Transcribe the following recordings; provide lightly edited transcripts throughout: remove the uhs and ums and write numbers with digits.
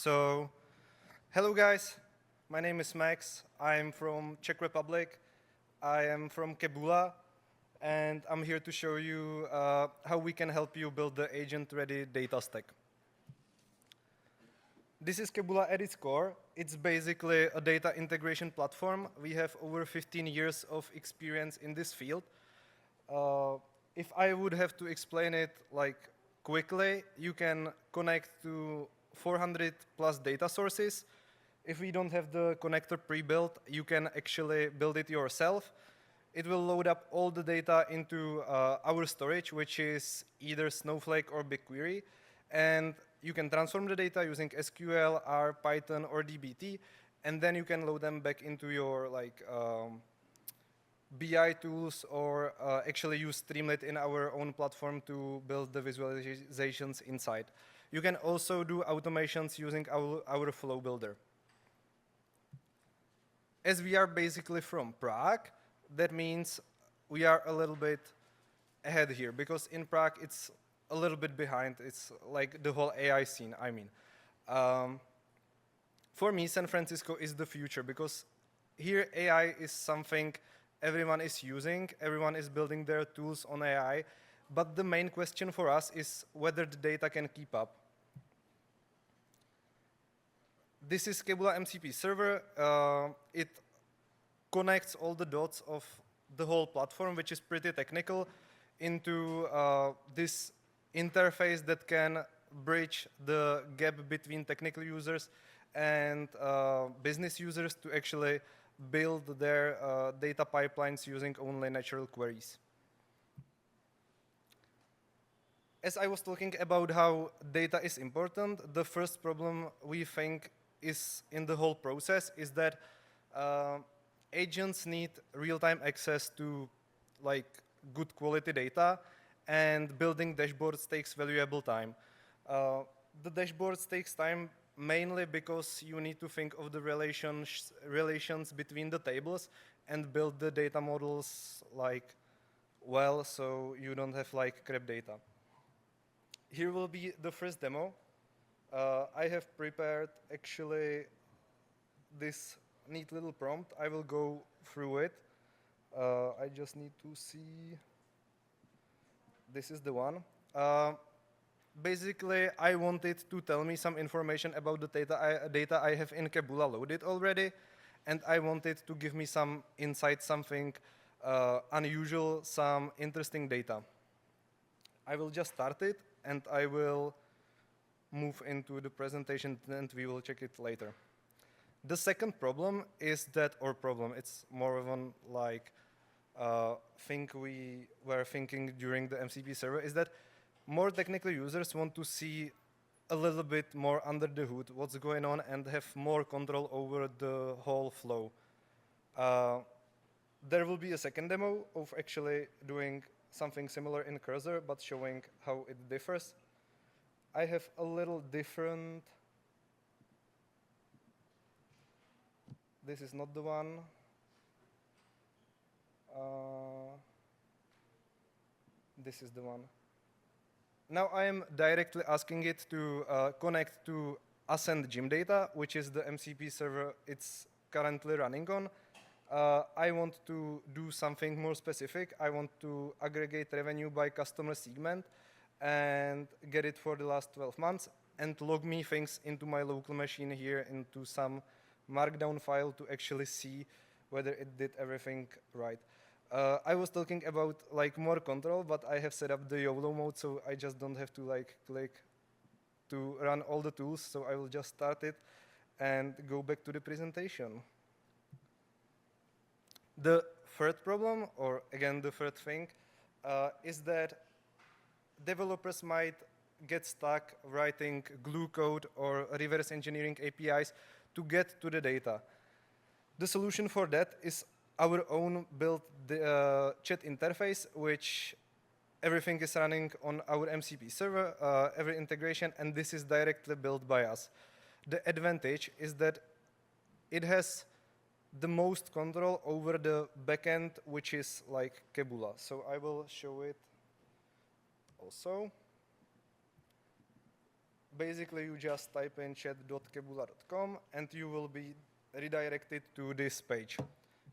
So, hello guys, my name is Max. I'm from Czech Republic. I am from Keboola, and I'm here to show you how we can help you build the agent-ready data stack. This is Keboola at its core. It's basically a data integration platform. We have over 15 years of experience in this field. If I would have to explain it quickly, you can connect to 400 plus data sources. If we don't have the connector pre-built, you can actually build it yourself. It will load up all the data into our storage, which is either Snowflake or BigQuery. And you can transform the data using SQL, R, Python, or DBT. And then you can load them back into your BI tools, or actually use Streamlit in our own platform to build the visualizations inside. You can also do automations using our flow builder. As we are basically from Prague, that means we are a little bit ahead here, because in Prague it's a little bit behind. It's like the whole AI scene, I mean. For me, San Francisco is the future, because here AI is something everyone is using, everyone is building their tools on AI, but the main question for us is whether the data can keep up. This is Keboola MCP server. It connects all the dots of the whole platform, which is pretty technical, into this interface that can bridge the gap between technical users and business users to actually build their data pipelines using only natural queries. As I was talking about how data is important, the first problem we think is in the whole process is that agents need real-time access to good quality data, and building dashboards takes valuable time. The dashboards takes time mainly because you need to think of the relations between the tables and build the data models well, so you don't have crap data. Here will be the first demo. I have prepared actually this neat little prompt. I will go through it. I just need to see. This is the one. Basically, I wanted to tell me some information about the data I have in Keboola loaded already, and I wanted to give me some insight, something unusual, some interesting data. I will just start it, and I will move into the presentation, and we will check it later. The second problem is that, or problem, it's more of an thing we were thinking during the MCP server, is that more technical users want to see a little bit more under the hood, what's going on, and have more control over the whole flow. There will be a second demo of actually doing something similar in Cursor, but showing how it differs. I have a little different. This is not the one. This is the one. Now I am directly asking it to connect to Ascend Gym data, which is the MCP server it's currently running on. I want to do something more specific. I want to aggregate revenue by customer segment and get it for the last 12 months and log me things into my local machine here into some markdown file to actually see whether it did everything right. I was talking about more control, but I have set up the YOLO mode, so I just don't have to click to run all the tools. So I will just start it and go back to the presentation. The third problem, or again the third thing, is that developers might get stuck writing glue code or reverse engineering APIs to get to the data. The solution for that is our own built chat interface, which everything is running on our MCP server, every integration, and this is directly built by us. The advantage is that it has the most control over the backend, which is like Keboola. So I will show it also. basically you just type in chat.keboola.com and you will be redirected to this page.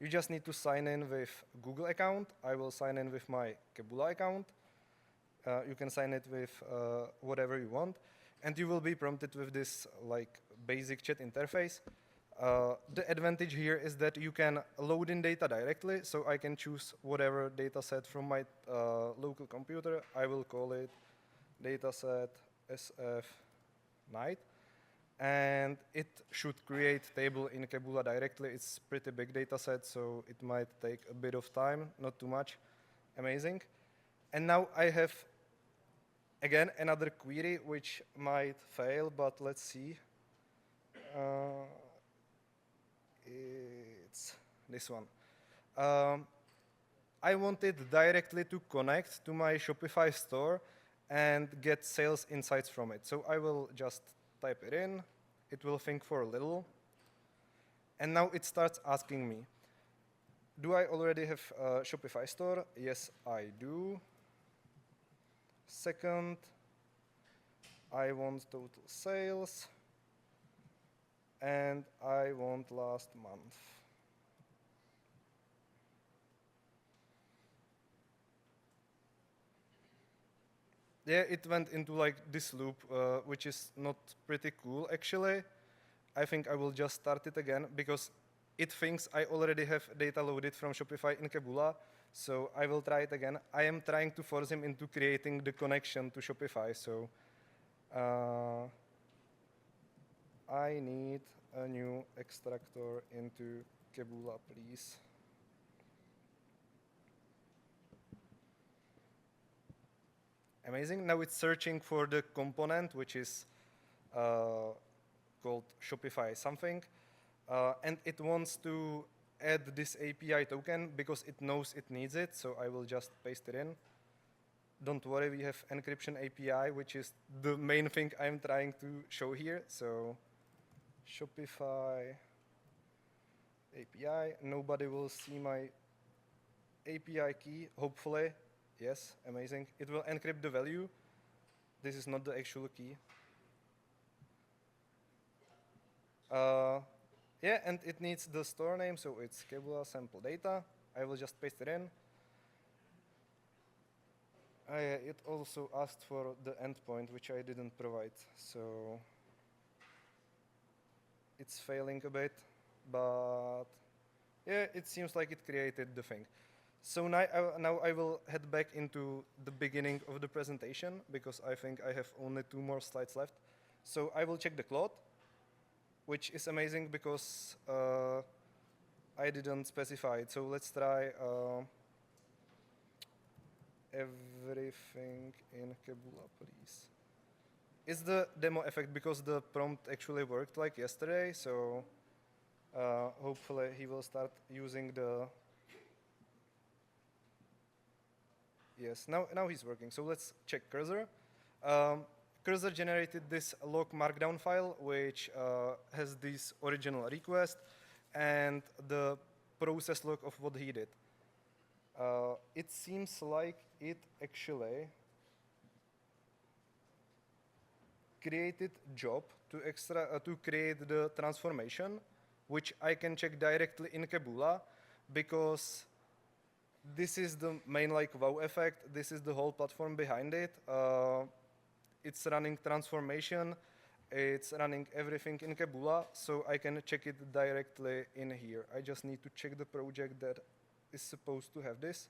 You just need to sign in with Google account. I will sign in with my Keboola account. You can sign it with whatever you want, and you will be prompted with this like basic chat interface. The advantage here is that you can load in data directly, so I can choose whatever data set from my local computer. I will call it dataset SF night, and it should create table in Keboola directly. It's pretty big data set, so it might take a bit of time, not too much. Amazing. And now I have, again, another query which might fail, but let's see. It's this one. I wanted directly to connect to my Shopify store and get sales insights from it. So I will just type it in. It will think for a little. And now it starts asking me, do I already have a Shopify store? Yes, I do. Second, I want total sales. And I want last month. Yeah, it went into like this loop, which is not pretty cool actually. I think I will just start it again because it thinks I already have data loaded from Shopify in Keboola. So I will try it again. I am trying to force him into creating the connection to Shopify. So I need a new extractor into Keboola, please. Amazing. Now it's searching for the component, which is called Shopify something. And it wants to add this API token because it knows it needs it. So I will just paste it in. Don't worry, we have encryption API, which is the main thing I'm trying to show here. So Shopify API. Nobody will see my API key, hopefully. Yes, amazing. It will encrypt the value. This is not the actual key. Yeah, and it needs the store name, so it's Keboola sample data. I will just paste it in. It also asked for the endpoint, which I didn't provide, so it's failing a bit, but yeah, it seems like it created the thing. So now I will head back into the beginning of the presentation because I think I have only 2 more slides left. So I will check the cloud, which is amazing because I didn't specify it. So let's try everything in Keboola, please. It's the demo effect because the prompt actually worked like yesterday. So hopefully he will start using the. Yes, now he's working. So let's check cursor. Cursor generated this log markdown file, which has this original request and the process log of what he did. It seems like it actually created job to create the transformation, which I can check directly in Keboola because this is the main like wow effect. This is the whole platform behind it. It's running transformation. It's running everything in Keboola, so I can check it directly in here. I just need to check the project that is supposed to have this.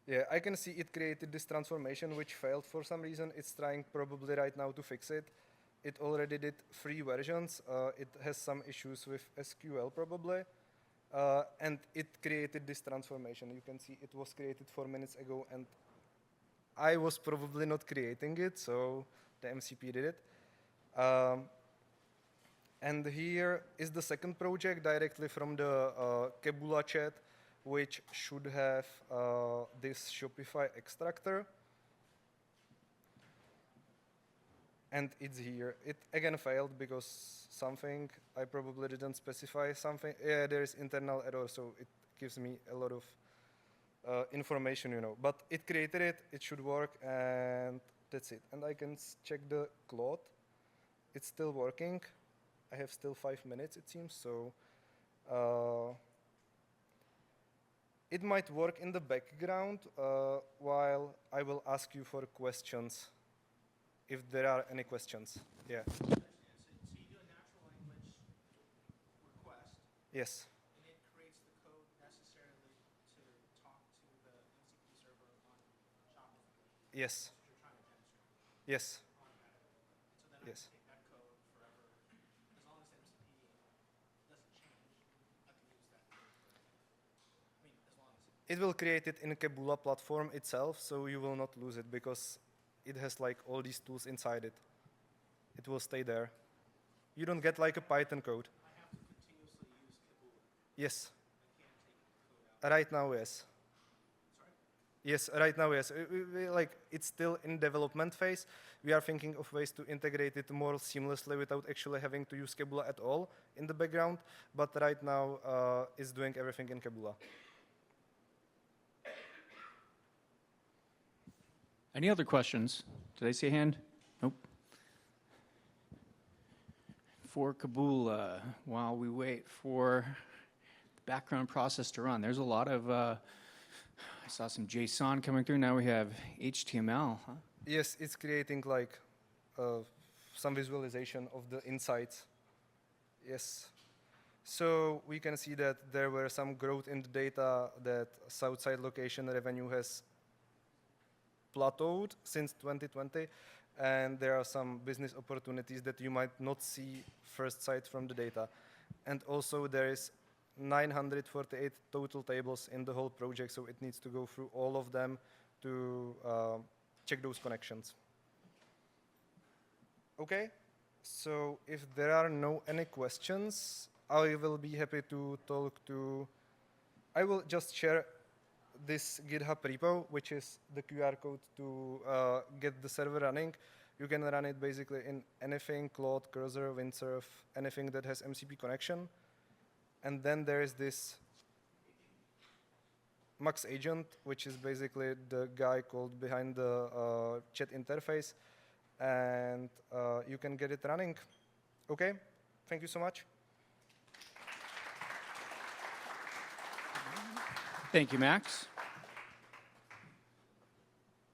Yeah, I can see it created this transformation which failed for some reason. It's trying probably right now to fix it. It already did 3 versions. It has some issues with SQL probably. And it created this transformation. You can see it was created 4 minutes ago, and I was probably not creating it, so the MCP did it. And here is the second project directly from the Keboola chat, which should have this Shopify extractor. And it's here. It again failed because something, I probably didn't specify something. Yeah, there is internal error, so it gives me a lot of information, you know. But it created it, it should work, and That's it. And I can check the Claude. It's still working. I have still 5 minutes, it seems. So it might work in the background while I will ask you for questions, if there are any questions. Yeah. So you do a natural language request. Yes. And it creates the code necessarily to talk to the MCP server on Shopify. Yes. That's what you're trying to demonstrate. Yes. Automatically. So then Yes. I can take that code forever. As long as the MCP doesn't change, I can use that code forever. I mean, as long as It will create it in Keboola platform itself, so you will not lose it because it has like all these tools inside it. It will stay there. You don't get like a Python code. I have to continuously use Keboola. Yes. I can't take code out. Right now, yes. Sorry? Yes, right now, yes. Like it's still in development phase. We are thinking of ways to integrate it more seamlessly without actually having to use Keboola at all in the background. But right now, it's doing everything in Keboola. Any other questions? Did I see a hand? Nope. For Keboola, while we wait for the background process to run, there's a lot of, I saw some JSON coming through. Now we have HTML. Huh? Yes, it's creating like some visualization of the insights. Yes. So we can see that there were some growth in the data, that Southside location revenue has plateaued since 2020, and there are some business opportunities that you might not see first sight from the data. And also there is 948 total tables in the whole project, so it needs to go through all of them to check those connections. Okay, so if there are no any questions, I will be happy to talk to, I will just share this GitHub repo, which is the QR code to get the server running. You can run it basically in anything, Claude, Cursor, Windsurf, anything that has MCP connection. And then there is this Max agent, which is basically the guy called behind the chat interface. And you can get it running. Okay, thank you so much. Thank you, Max.